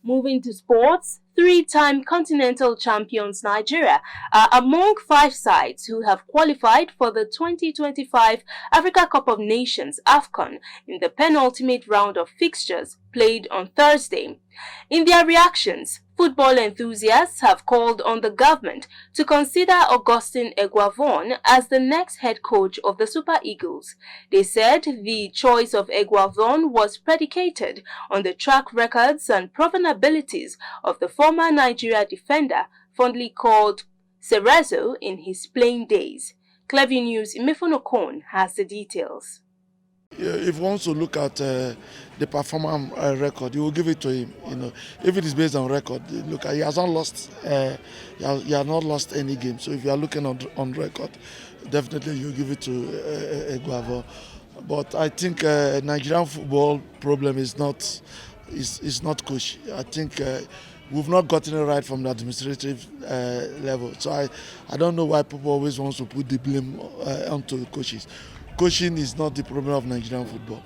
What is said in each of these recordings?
Moving to sports, three-time continental champions Nigeria are among 5 sides who have qualified for the 2025 Africa Cup of Nations (AFCON) in the penultimate round of fixtures played on Thursday. In their reactions, football enthusiasts have called on the government to consider Augustine Eguavoen as the next head coach of the Super Eagles. They said the choice of Eguavoen was predicated on the track records and proven abilities of the former Nigeria defender, fondly called Cerezo in his playing days. News Eguavoen has the details. If you want to look at the performance record, you will give it to him. If it is based on record, look, he has not lost. He has not lost any game. So if you are looking on record, definitely you give it to Eguavoen. But I think Nigerian football problem is not coach. I think we've not gotten it right from the administrative level. So I don't know why people always want to put the blame onto the coaches. Coaching is not the problem of Nigerian football.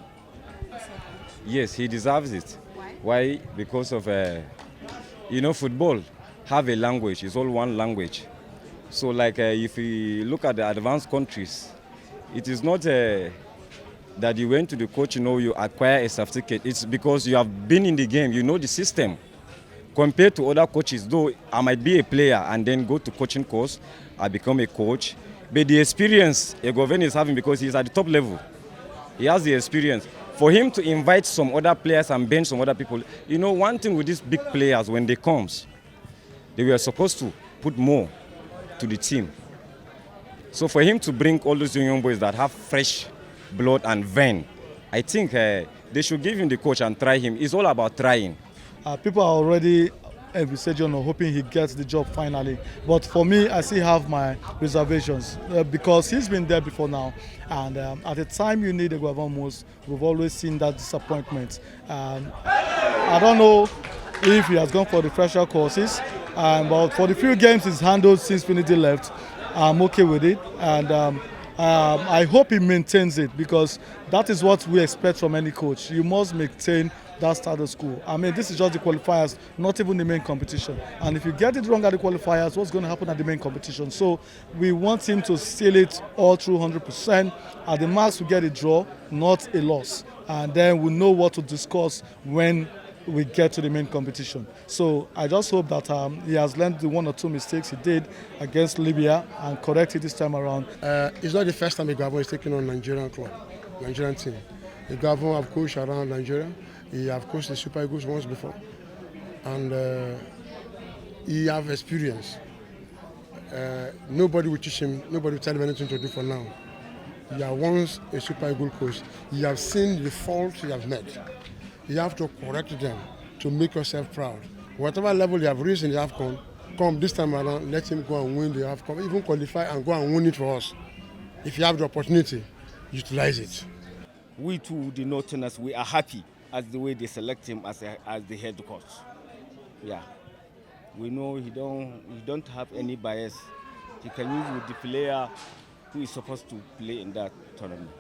Yes, he deserves it. Why? Because of, football have a language. It's all one language. So like if you look at the advanced countries, it is not that you went to the coach, you acquire a certificate. It's because you have been in the game, you know the system. Compared to other coaches, though I might be a player and then go to coaching course, I become a coach. But the experience Eguavoen is having, because he's at the top level, he has the experience. For him to invite some other players and bench some other people, one thing with these big players, when they come, they were supposed to put more to the team. So for him to bring all those young boys that have fresh blood and vein, I think they should give him the coach and try him. It's all about trying. People are already envisaging or hoping he gets the job finally. But for me, I still have my reservations because he's been there before now. And at the time you need Eguavoen most, we've always seen that disappointment. I don't know if he has gone for the fresher courses, but for the few games he's handled since Finidi left, I'm okay with it. And I hope he maintains it, because that is what we expect from any coach. You must maintain that status quo. I mean, this is just the qualifiers, not even the main competition. And if you get it wrong at the qualifiers, what's going to happen at the main competition? So we want him to seal it all through 100%. At the max, we get a draw, not a loss. And then we know what to discuss when we get to the main competition. So I just hope that he has learned the 1 or 2 mistakes he did against Libya and correct it this time around. It's not the first time Eguavoen is taking on Nigerian team. Eguavoen have coached around Nigeria. He have coached the Super Eagles once before, and he have experience. Nobody will teach him. Nobody will tell him anything to do for now. He has once a Super Eagle coach. He have seen the faults he has made. You have to correct them to make yourself proud. Whatever level you have reached in the AFCON, come this time around, let him go and win the AFCON, even qualify and go and win it for us. If you have the opportunity, utilize it. We too, the Northerners, we are happy as the way they select him as the head coach. Yeah, we know he don't have any bias. He can use with the player who is supposed to play in that tournament.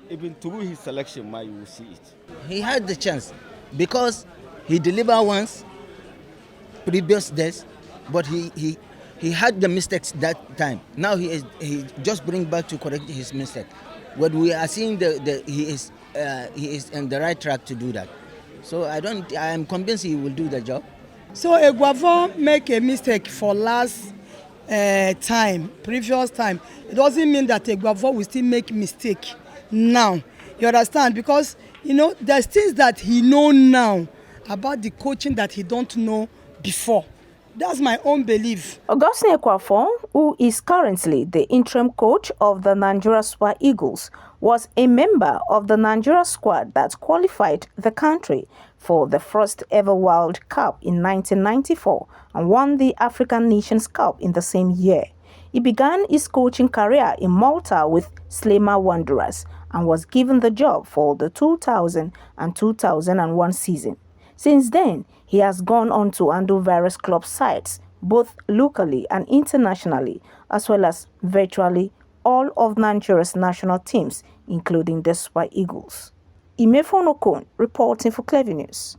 Even through his selection, you will see it. He had the chance because he delivered once, previous days, but he had the mistakes that time. Now he just bring back to correct his mistake. But we are seeing he is on the right track to do that. So I am convinced he will do the job. So Eguavoen make a mistake for last previous time. It doesn't mean that Eguavoen will still make mistake now. You understand? Because there's things that he know now about the coaching that he don't know before. That's my own belief. Augustine Eguavoen, who is currently the interim coach of the Nigeria Super Eagles, was a member of the Nigeria squad that qualified the country for the first ever World Cup in 1994 and won the African Nations Cup in the same year. He began his coaching career in Malta with Slema Wanderers and was given the job for the 2000 and 2001 season. Since then, he has gone on to handle various club sides, both locally and internationally, as well as virtually all of Nigeria's national teams, including the Super Eagles. Eguavoen reporting for News.